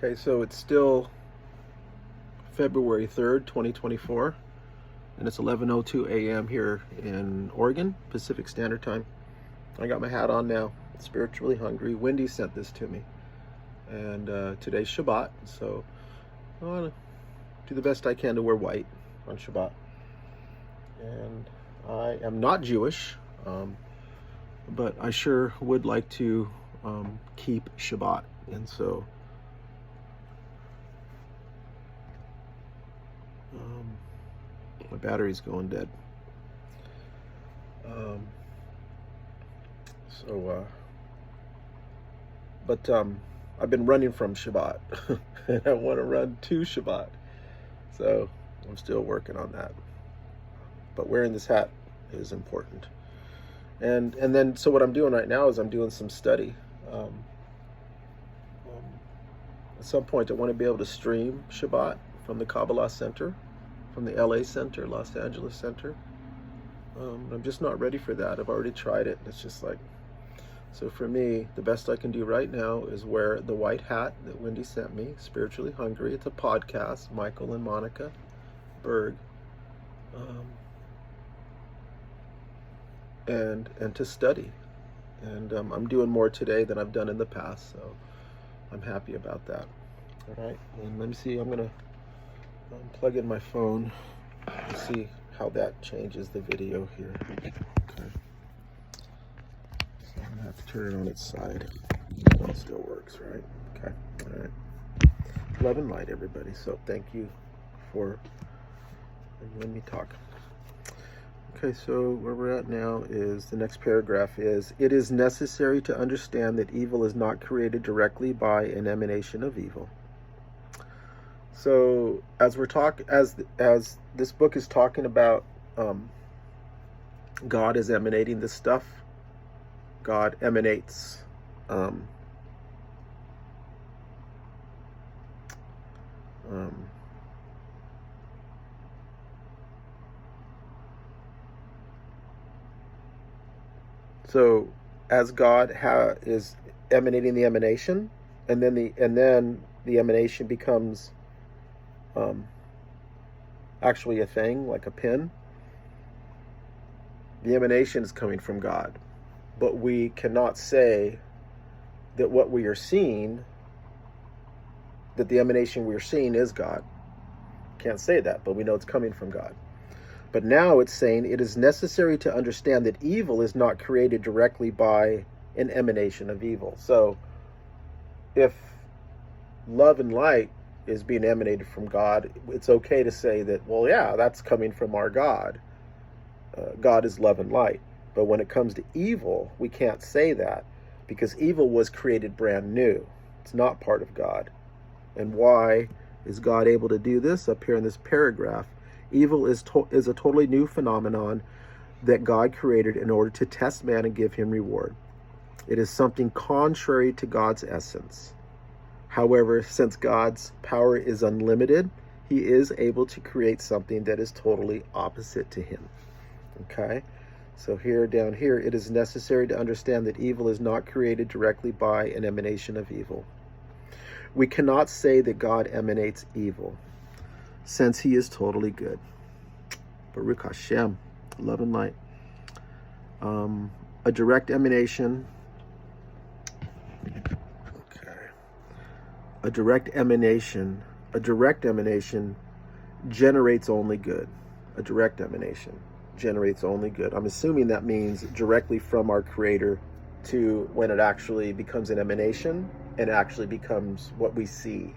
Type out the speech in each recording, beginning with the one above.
Okay, so it's still February 3rd, 2024, and it's 11:02 a.m. here in Oregon, Pacific Standard Time. I got my hat on now, spiritually hungry. Wendy sent this to me, and today's Shabbat, so I want to do the best I can to wear white on Shabbat. And I am not Jewish, but I sure would like to keep Shabbat, and so my battery's going dead. But I've been running from Shabbat, and I want to run to Shabbat, so I'm still working on that. But wearing this hat is important. And then, so what I'm doing right now is I'm doing some study. At some point, I want to be able to stream Shabbat from the Kabbalah Center, from the LA Center, Los Angeles Center. I'm just not ready for that. I've already tried it. It's just like, so for me, the best I can do right now is wear the white hat that Wendy sent me, Spiritually Hungry. It's a podcast, Michael and Monica Berg. And to study. And I'm doing more today than I've done in the past, so I'm happy about that. All right, and let me see, I'm gonna plug in my phone and see how that changes the video here. Okay, so I'm gonna have to turn it on its side. It still works, right? Okay, all right. Love and light, everybody. So thank you for letting me talk. Okay, so where we're at now is, the next paragraph is, it is necessary to understand that evil is not created directly by an emanation of evil. So as this book is talking about God is emanating this stuff, God emanates so as God is emanating the emanation, and then the emanation becomes actually a thing, like a pin. The emanation is coming from God, but we cannot say that what we are seeing, that the emanation we are seeing is God. Can't say that, but we know it's coming from God. But now it's saying it is necessary to understand that evil is not created directly by an emanation of evil. So if love and light is being emanated from God, it's okay to say that, well, yeah, that's coming from our God. God is love and light. But when it comes to evil, we can't say that, because evil was created brand new. It's not part of God. And why is God able to do this? Up here in this paragraph, evil is a totally new phenomenon that God created in order to test man and give him reward. It is something contrary to God's essence. However, since God's power is unlimited, he is able to create something that is totally opposite to him. Okay? So down here, it is necessary to understand that evil is not created directly by an emanation of evil. We cannot say that God emanates evil, since he is totally good. Baruch Hashem, love and light. A direct emanation. A direct emanation generates only good. A direct emanation generates only good. I'm assuming that means directly from our Creator to when it actually becomes an emanation and actually becomes what we see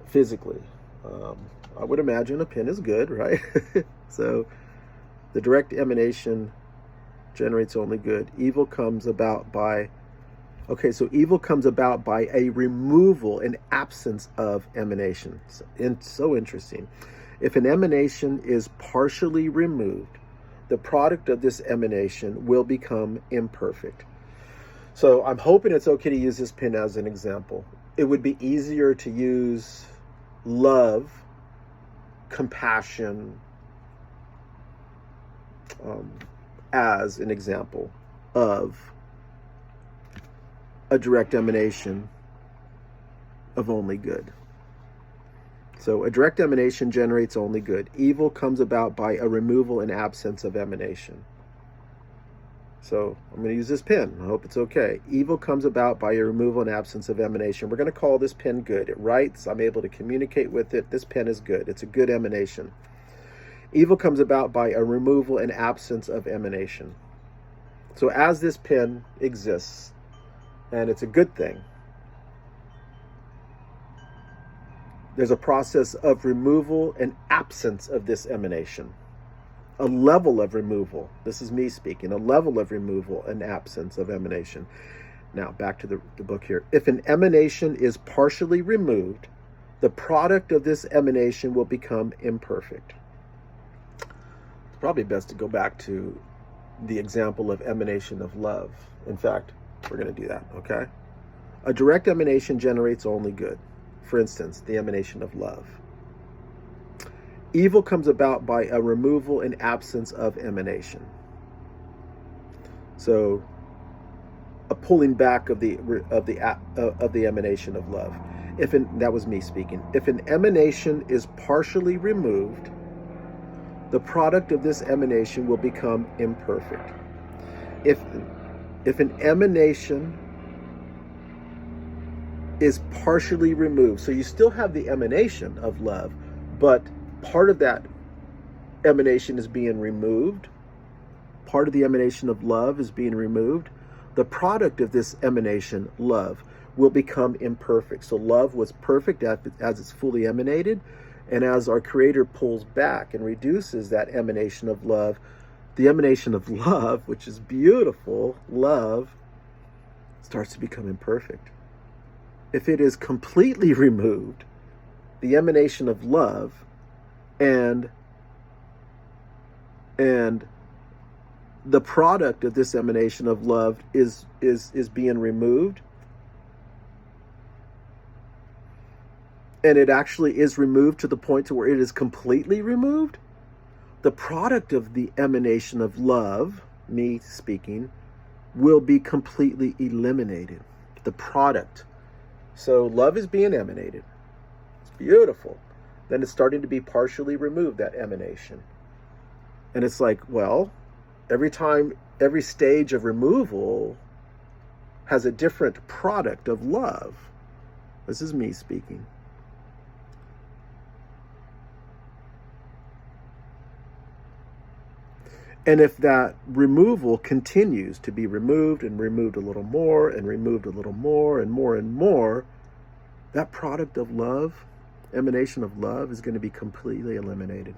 physically. I would imagine a pin is good, right? So the direct emanation generates only good. Evil comes about by a removal, an absence of emanation. So interesting. If an emanation is partially removed, the product of this emanation will become imperfect. So I'm hoping it's okay to use this pin as an example. It would be easier to use love, compassion, as an example of a direct emanation of only good. So a direct emanation generates only good. Evil comes about by a removal and absence of emanation. So I'm going to use this pen. I hope it's okay. Evil comes about by a removal and absence of emanation. We're going to call this pen good. It writes. I'm able to communicate with it. This pen is good. It's a good emanation. Evil comes about by a removal and absence of emanation. So as this pen exists, and it's a good thing, there's a process of removal and absence of this emanation. A level of removal. This is me speaking. A level of removal and absence of emanation. Now, back to the book here. If an emanation is partially removed, the product of this emanation will become imperfect. It's probably best to go back to the example of emanation of love. In fact, we're going to do that, okay? A direct emanation generates only good. For instance, the emanation of love. Evil comes about by a removal and absence of emanation. So, a pulling back of the emanation of love. That was me speaking. If an emanation is partially removed, the product of this emanation will become imperfect. If an emanation is partially removed, so you still have the emanation of love, but part of that emanation is being removed. Part of the emanation of love is being removed. The product of this emanation, love, will become imperfect. So love was perfect as it's fully emanated, and as our Creator pulls back and reduces that emanation of love, the emanation of love, which is beautiful, love, starts to become imperfect. If it is completely removed, the emanation of love and the product of this emanation of love is being removed, and it actually is removed to the point to where it is completely removed, the product of the emanation of love, me speaking, will be completely eliminated. The product. So love is being emanated. It's beautiful. Then it's starting to be partially removed, that emanation. And it's like, well, every stage of removal has a different product of love. This is me speaking. And if that removal continues to be removed and removed a little more and removed a little more and more, that product of love, emanation of love, is going to be completely eliminated.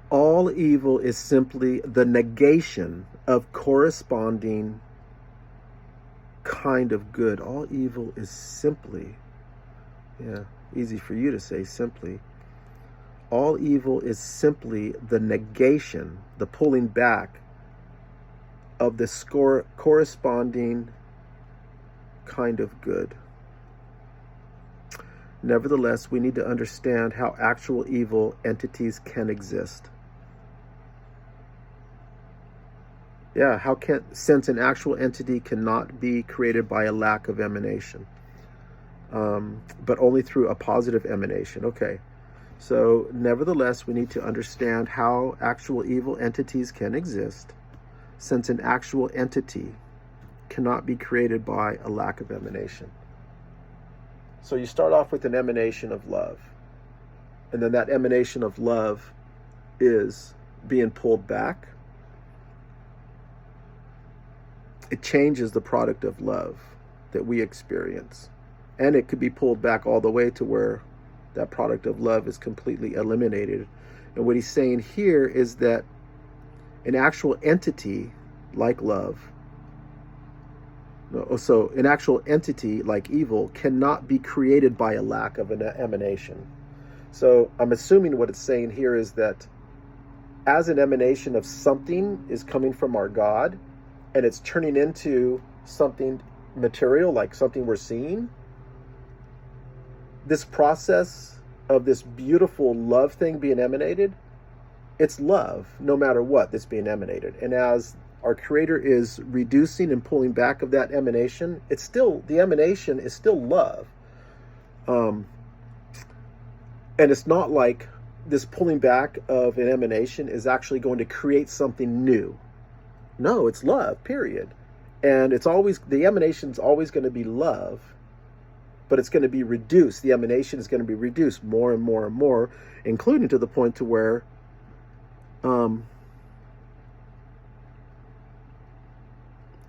All evil is simply the negation of corresponding kind of good. All evil is simply, easy for you to say simply. All evil is simply the negation, the pulling back of the corresponding kind of good. Nevertheless, we need to understand how actual evil entities can exist. Since an actual entity cannot be created by a lack of emanation, but only through a positive emanation. Okay. So, nevertheless, we need to understand how actual evil entities can exist, since an actual entity cannot be created by a lack of emanation. So you start off with an emanation of love, and then that emanation of love is being pulled back. It changes the product of love that we experience, and it could be pulled back all the way to where that product of love is completely eliminated. And what he's saying here is that an actual entity like love, so an actual entity like evil cannot be created by a lack of an emanation. So I'm assuming what it's saying here is that as an emanation of something is coming from our God, and it's turning into something material, like something we're seeing, this process of this beautiful love thing being emanated, it's love, no matter what, that's being emanated. And as our Creator is reducing and pulling back of that emanation, it's still, the emanation is still love. And it's not like this pulling back of an emanation is actually going to create something new. No, it's love, period. And it's always, the emanation is always going to be love, but it's going to be reduced. The emanation is going to be reduced more and more and more, including to the point to where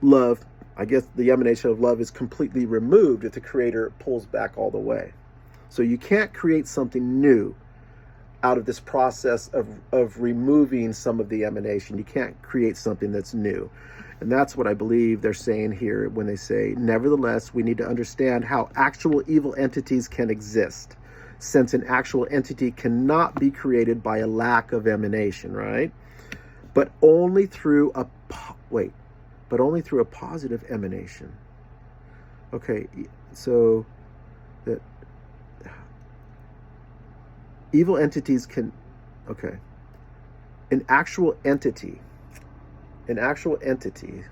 love, I guess the emanation of love is completely removed if the Creator pulls back all the way. So you can't create something new out of this process of removing some of the emanation. You can't create something that's new. And that's what I believe they're saying here when they say, nevertheless, we need to understand how actual evil entities can exist, since an actual entity cannot be created by a lack of emanation, right? But only through a positive emanation. Okay, so that evil entities can, okay, an actual entity,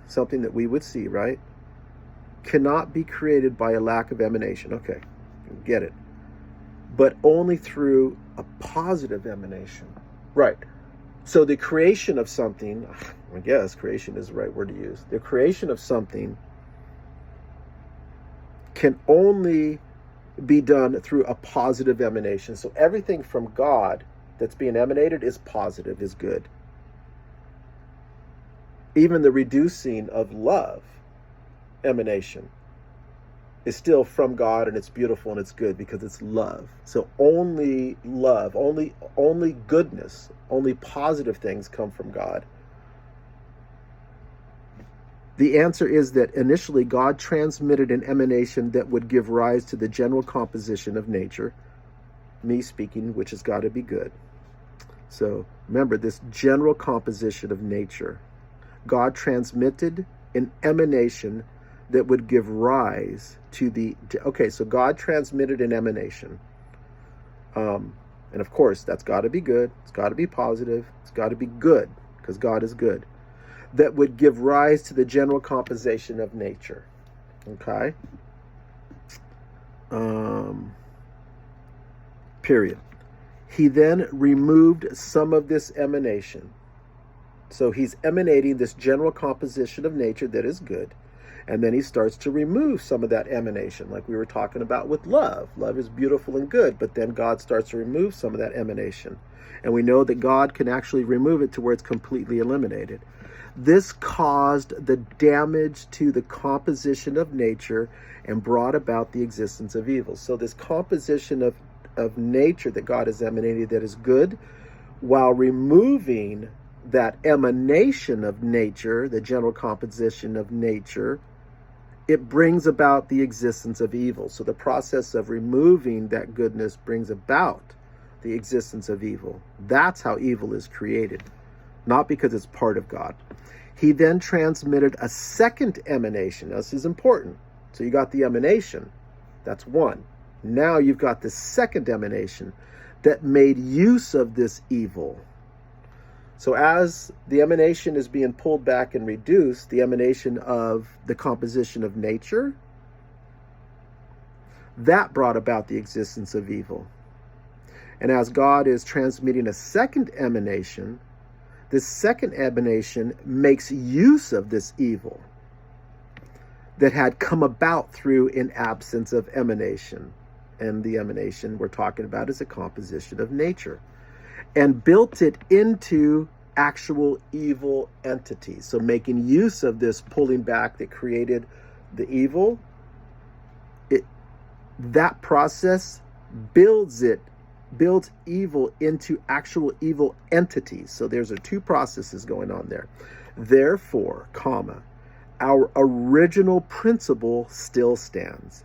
something that we would see, right, cannot be created by a lack of emanation. Okay, get it. But only through a positive emanation. Right. So the creation of something, I guess creation is the right word to use. The creation of something can only be done through a positive emanation. So everything from God that's being emanated is positive, is good. Even the reducing of love emanation is still from God, and it's beautiful and it's good because it's love. So only love, only goodness, only positive things come from God. The answer is that initially God transmitted an emanation that would give rise to the general composition of nature, me speaking, which has got to be good. So remember this general composition of nature. God transmitted an emanation that would give rise to the, okay, so God transmitted an emanation. And of course, that's got to be good. It's got to be positive. It's got to be good because God is good. That would give rise to the general composition of nature. Okay? Period. He then removed some of this emanation. So he's emanating this general composition of nature that is good. And then he starts to remove some of that emanation, like we were talking about with love. Love is beautiful and good, but then God starts to remove some of that emanation. And we know that God can actually remove it to where it's completely eliminated. This caused the damage to the composition of nature and brought about the existence of evil. So this composition of nature that God has emanated that is good, while removing that emanation of nature, the general composition of nature, it brings about the existence of evil. So the process of removing that goodness brings about the existence of evil. That's how evil is created, not because it's part of God. He then transmitted a second emanation. Now, this is important. So you got the emanation. That's one. Now you've got the second emanation that made use of this evil. So as the emanation is being pulled back and reduced, the emanation of the composition of nature, that brought about the existence of evil. And as God is transmitting a second emanation, this second emanation makes use of this evil that had come about through an absence of emanation. And the emanation we're talking about is a composition of nature. And built it into actual evil entities. So making use of this pulling back that created the evil, that process builds evil into actual evil entities. So there's two processes going on there. Therefore, our original principle still stands.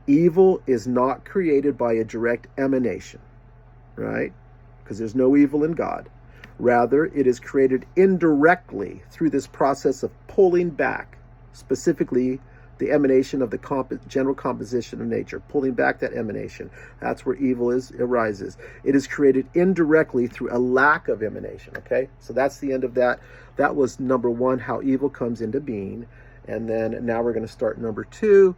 Evil is not created by a direct emanation, right? Because there's no evil in God. Rather, it is created indirectly through this process of pulling back, specifically the emanation of the general composition of nature, pulling back that emanation. That's where evil arises. It is created indirectly through a lack of emanation, okay? So that's the end of that. That was number one, how evil comes into being. And then now we're going to start number two.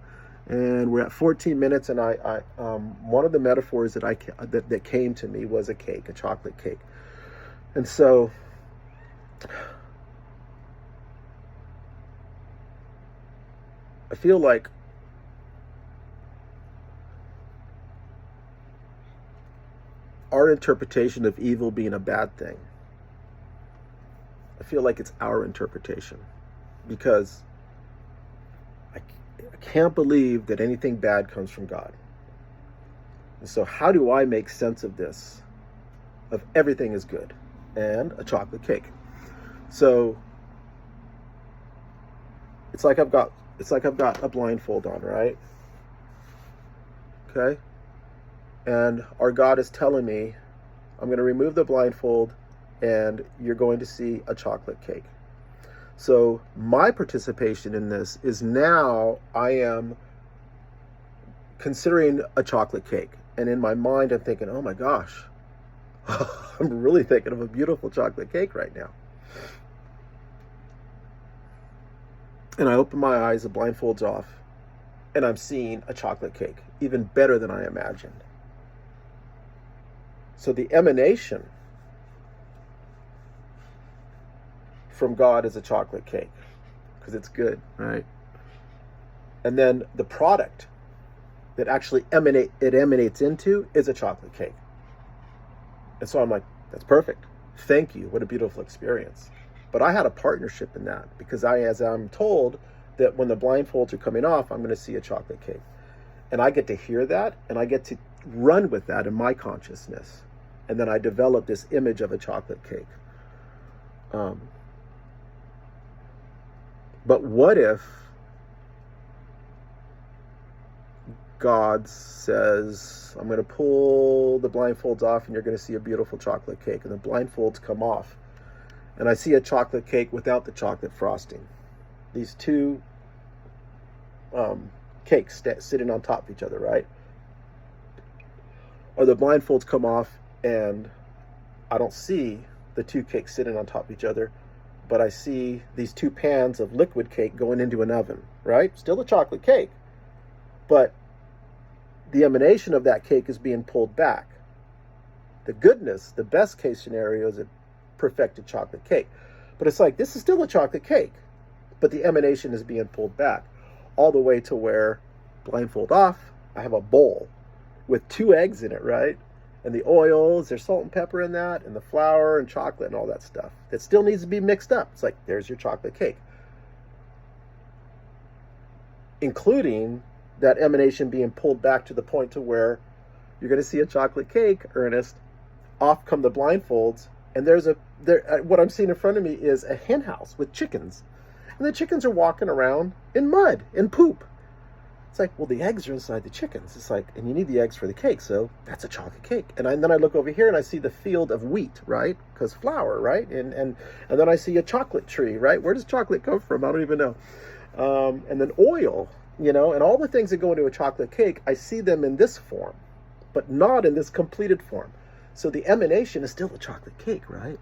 And we're at 14 minutes, and one of the metaphors that came to me was a cake, a chocolate cake. And so I feel like our interpretation of evil being a bad thing, I feel like it's our interpretation, because I can't believe that anything bad comes from God. And so how do I make sense of this, of everything is good and a chocolate cake? So it's like I've got a blindfold on, right? Okay? And our God is telling me, I'm going to remove the blindfold and you're going to see a chocolate cake. So my participation in this is now I am considering a chocolate cake. And in my mind, I'm thinking, oh my gosh, I'm really thinking of a beautiful chocolate cake right now. And I open my eyes, the blindfold's off, and I'm seeing a chocolate cake, even better than I imagined. So the emanation from God is a chocolate cake, because it's good, right? And then the product that actually emanates into is a chocolate cake. And so I'm like, that's perfect. Thank you. What a beautiful experience. But I had a partnership in that, because as I'm told that when the blindfolds are coming off, I'm going to see a chocolate cake. And I get to hear that, and I get to run with that in my consciousness. And then I develop this image of a chocolate cake. But what if God says, I'm going to pull the blindfolds off and you're going to see a beautiful chocolate cake, and the blindfolds come off and I see a chocolate cake without the chocolate frosting. These two cakes sitting on top of each other, right? Or the blindfolds come off and I don't see the two cakes sitting on top of each other, but I see these two pans of liquid cake going into an oven, right? Still a chocolate cake, but the emanation of that cake is being pulled back. The goodness, the best case scenario is a perfected chocolate cake. But it's like, this is still a chocolate cake, but the emanation is being pulled back all the way to where, blindfold off, I have a bowl with 2 eggs in it, right? And the oils, there's salt and pepper in that, and the flour and chocolate and all that stuff. That still needs to be mixed up. It's like, there's your chocolate cake. Including that emanation being pulled back to the point to where you're going to see a chocolate cake, Ernest, off come the blindfolds, and what I'm seeing in front of me is a hen house with chickens. And the chickens are walking around in mud, in poop. It's like, well, the eggs are inside the chickens. It's like, and you need the eggs for the cake, so that's a chocolate cake. And then I look over here and I see the field of wheat, right? Because flour, right? And then I see a chocolate tree, right? Where does chocolate come from? I don't even know. And then oil, and all the things that go into a chocolate cake, I see them in this form, but not in this completed form. So the emanation is still a chocolate cake, right?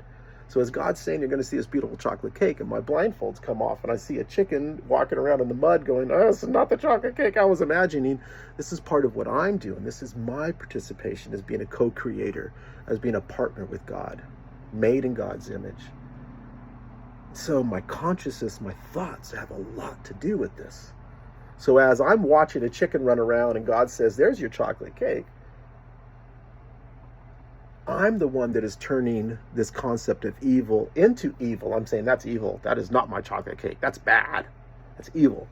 So as God's saying, you're going to see this beautiful chocolate cake, and my blindfolds come off, and I see a chicken walking around in the mud going, oh, this is not the chocolate cake I was imagining. This is part of what I'm doing. This is my participation as being a co-creator, as being a partner with God, made in God's image. So my consciousness, my thoughts have a lot to do with this. So as I'm watching a chicken run around and God says, there's your chocolate cake, I'm the one that is turning this concept of evil into evil. I'm saying, that's evil. That is not my chocolate cake. That's bad. That's evil.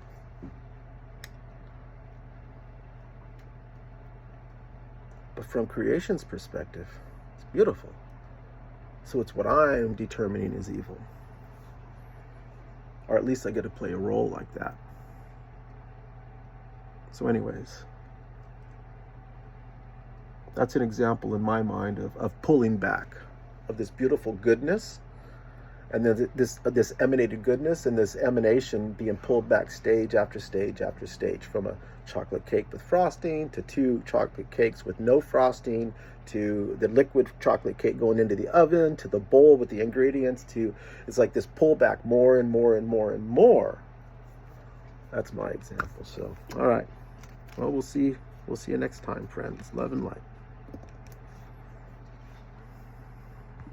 But from creation's perspective, it's beautiful. So it's what I'm determining is evil. Or at least I get to play a role like that. So anyways, that's an example in my mind of pulling back, of this beautiful goodness, And then this emanated goodness and this emanation being pulled back stage after stage after stage, from a chocolate cake with frosting to 2 chocolate cakes with no frosting, to the liquid chocolate cake going into the oven, to the bowl with the ingredients, to, it's like this pullback more and more and more and more. That's my example. So, all right. Well, we'll see you next time, friends. Love and light.